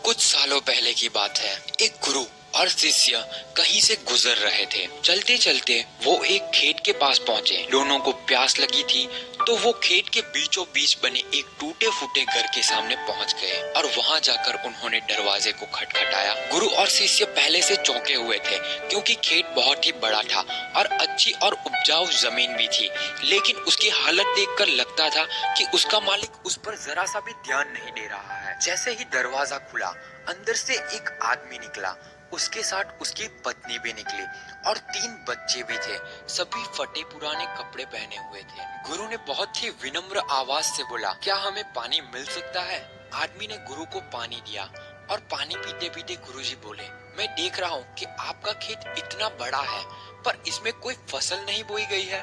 कुछ सालों पहले की बात है। एक गुरु और शिष्य कहीं से गुजर रहे थे। चलते चलते वो एक खेत के पास पहुंचे। दोनों को प्यास लगी थी तो वो खेत के बीचों बीच बने एक टूटे फूटे घर के सामने पहुंच गए और वहां जाकर उन्होंने दरवाजे को खटखटाया। गुरु और शिष्य पहले से चौंके हुए थे क्योंकि खेत बहुत ही बड़ा था और अच्छी और उपजाऊ जमीन भी थी, लेकिन उसकी हालत देखकर लगता था कि उसका मालिक उस पर जरा सा भी ध्यान नहीं दे रहा है। जैसे ही दरवाजा खुला, अंदर से एक आदमी निकला। उसके साथ उसकी पत्नी भी निकली और 3 बच्चे भी थे। सभी फटे पुराने कपड़े पहने हुए थे। गुरु ने बहुत ही विनम्र आवाज से बोला, क्या हमें पानी मिल सकता है? आदमी ने गुरु को पानी दिया और पानी पीते पीते गुरुजी बोले, मैं देख रहा हूँ कि आपका खेत इतना बड़ा है पर इसमें कोई फसल नहीं बोई गई है।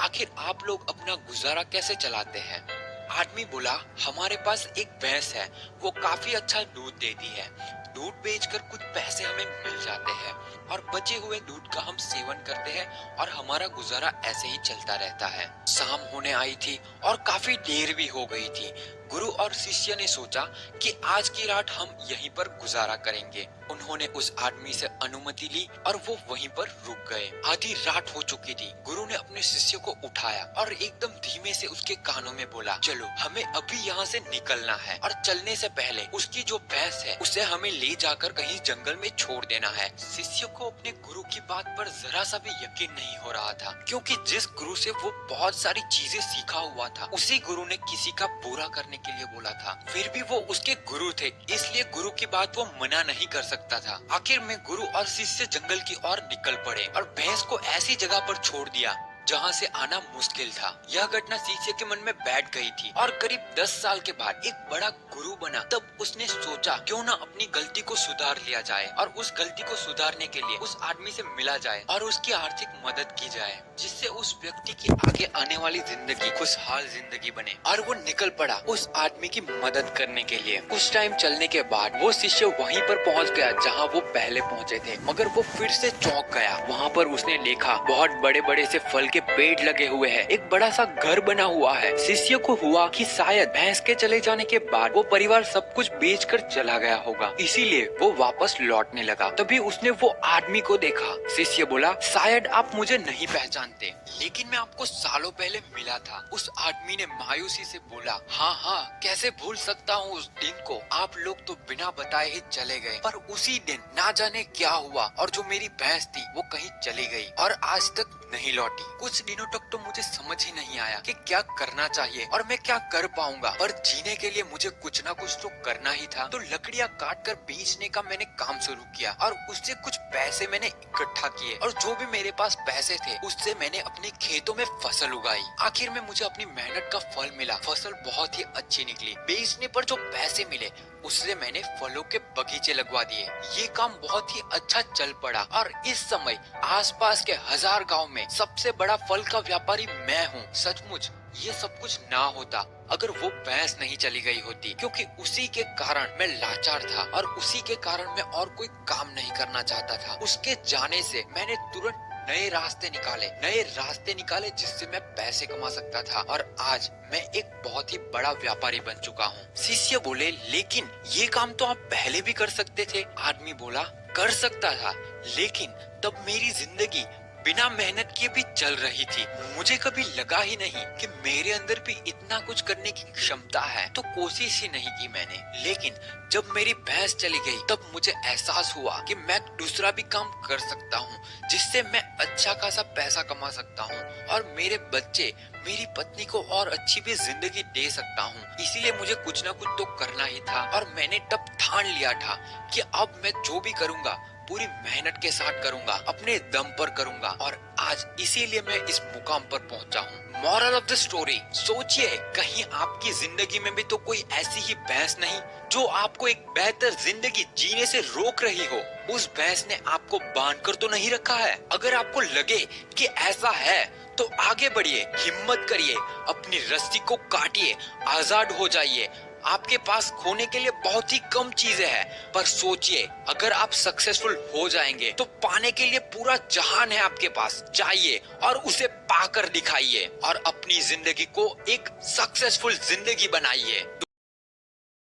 आखिर आप लोग अपना गुजारा कैसे चलाते हैं? आदमी बोला, हमारे पास एक भैंस है, वो काफी अच्छा दूध देती है। दूध बेचकर कुछ पैसे हमें मिल जाते हैं और बचे हुए दूध का हम सेवन करते हैं और हमारा गुजारा ऐसे ही चलता रहता है। शाम होने आई थी और काफी देर भी हो गई थी। गुरु और शिष्य ने सोचा कि आज की रात हम यहीं पर गुजारा करेंगे। उन्होंने उस आदमी से अनुमति ली और वो वहीं पर रुक गए। आधी रात हो चुकी थी। गुरु ने अपने शिष्य को उठाया और एकदम धीमे से उसके कानों में बोला, चलो हमें अभी यहाँ से निकलना है और चलने से पहले उसकी जो भैंस है उसे हमें ले जाकर कहीं जंगल में छोड़ देना है। शिष्य को अपने गुरु की बात पर जरा सा भी यकीन नहीं हो रहा था, क्योंकि जिस गुरु से वो बहुत सारी चीजें सीखा हुआ था, उसी गुरु ने किसी का बुरा करने के लिए बोला था। फिर भी वो उसके गुरु थे, इसलिए गुरु की बात वो मना नहीं कर सकता था। आखिर में गुरु और शिष्य जंगल की ओर निकल पड़े और भैंस को ऐसी जगह पर छोड़ दिया जहाँ से आना मुश्किल था। यह घटना शिष्य के मन में बैठ गई थी और करीब 10 साल के बाद एक बड़ा गुरु बना। तब उसने सोचा, क्यों ना अपनी गलती को सुधार लिया जाए और उस गलती को सुधारने के लिए उस आदमी से मिला जाए और उसकी आर्थिक मदद की जाए, जिससे उस व्यक्ति की आगे आने वाली जिंदगी खुशहाल जिंदगी बने। और वो निकल पड़ा उस आदमी की मदद करने के लिए। कुछ टाइम चलने के बाद वो शिष्य वहीं पर पहुंच गया जहां वो पहले पहुंचे थे, मगर वो फिर से चौंक गया। वहां पर उसने देखा बहुत बड़े बड़े से फल के पेड़ लगे हुए हैं, एक बड़ा सा घर बना हुआ है। शिष्य को हुआ कि शायद भैंस के चले जाने के बाद वो परिवार सब कुछ बेचकर चला गया होगा, इसीलिए वो वापस लौटने लगा। तभी उसने वो आदमी को देखा। शिष्य बोला, शायद आप मुझे नहीं पहचानते, लेकिन मैं आपको सालों पहले मिला था। उस आदमी ने मायूसी से बोला, हाँ हाँ, कैसे भूल सकता हूँ उस दिन को। आप लोग तो बिना बताए ही चले गए, पर उसी दिन ना जाने क्या हुआ और जो मेरी भैंस थी वो कहीं चली गई और आज तक नहीं लौटी। कुछ दिनों तक तो मुझे समझ ही नहीं आया कि क्या करना चाहिए और मैं क्या कर पाऊंगा, पर जीने के लिए मुझे कुछ ना कुछ तो करना ही था। तो लकड़ियां काट कर बेचने का मैंने काम शुरू किया और उससे कुछ पैसे मैंने इकट्ठा किए और जो भी मेरे पास पैसे थे उससे मैंने अपने खेतों में फसल उगाई। आखिर में मुझे अपनी मेहनत का फल मिला। फसल बहुत ही अच्छी निकली। बेचने पर जो पैसे मिले उससे मैंने फलों के बगीचे लगवा दिए। ये काम बहुत ही अच्छा चल पड़ा और इस समय आसपास के 1000 गांव में सबसे बड़ा फल का व्यापारी मैं हूँ। सचमुच ये सब कुछ ना होता अगर वो भैंस नहीं चली गई होती, क्योंकि उसी के कारण मैं लाचार था और उसी के कारण मैं और कोई काम नहीं करना चाहता था। उसके जाने से मैंने तुरंत नए रास्ते निकाले जिससे मैं पैसे कमा सकता था और आज मैं एक बहुत ही बड़ा व्यापारी बन चुका हूँ। शिष्य बोले, लेकिन ये काम तो आप पहले भी कर सकते थे। आदमी बोला, कर सकता था, लेकिन तब मेरी जिंदगी बिना मेहनत किए भी चल रही थी। मुझे कभी लगा ही नहीं कि मेरे अंदर भी इतना कुछ करने की क्षमता है, तो कोशिश ही नहीं की मैंने। लेकिन जब मेरी भैंस चली गई तब मुझे एहसास हुआ कि मैं दूसरा भी काम कर सकता हूँ जिससे मैं अच्छा खासा पैसा कमा सकता हूँ और मेरे बच्चे, मेरी पत्नी को और अच्छी भी जिंदगी दे सकता हूँ। इसीलिए मुझे कुछ ना कुछ तो करना ही था और मैंने तब ठान लिया था कि अब मैं जो भी करूँगा पूरी मेहनत के साथ करूंगा, अपने दम पर करूंगा और आज इसीलिए मैं इस मुकाम पर पहुंचा हूँ। मॉरल ऑफ द स्टोरी, सोचिए कहीं आपकी जिंदगी में भी तो कोई ऐसी ही भैंस नहीं जो आपको एक बेहतर जिंदगी जीने से रोक रही हो। उस भैंस ने आपको बांध कर तो नहीं रखा है। अगर आपको लगे कि ऐसा है तो आगे बढ़िए, हिम्मत करिए, अपनी रस्सी को काटिए, आजाद हो जाइए। आपके पास खोने के लिए बहुत ही कम चीजें हैं, पर सोचिए अगर आप सक्सेसफुल हो जाएंगे तो पाने के लिए पूरा जहान है आपके पास। जाइए और उसे पाकर दिखाइए और अपनी जिंदगी को एक सक्सेसफुल जिंदगी बनाइए।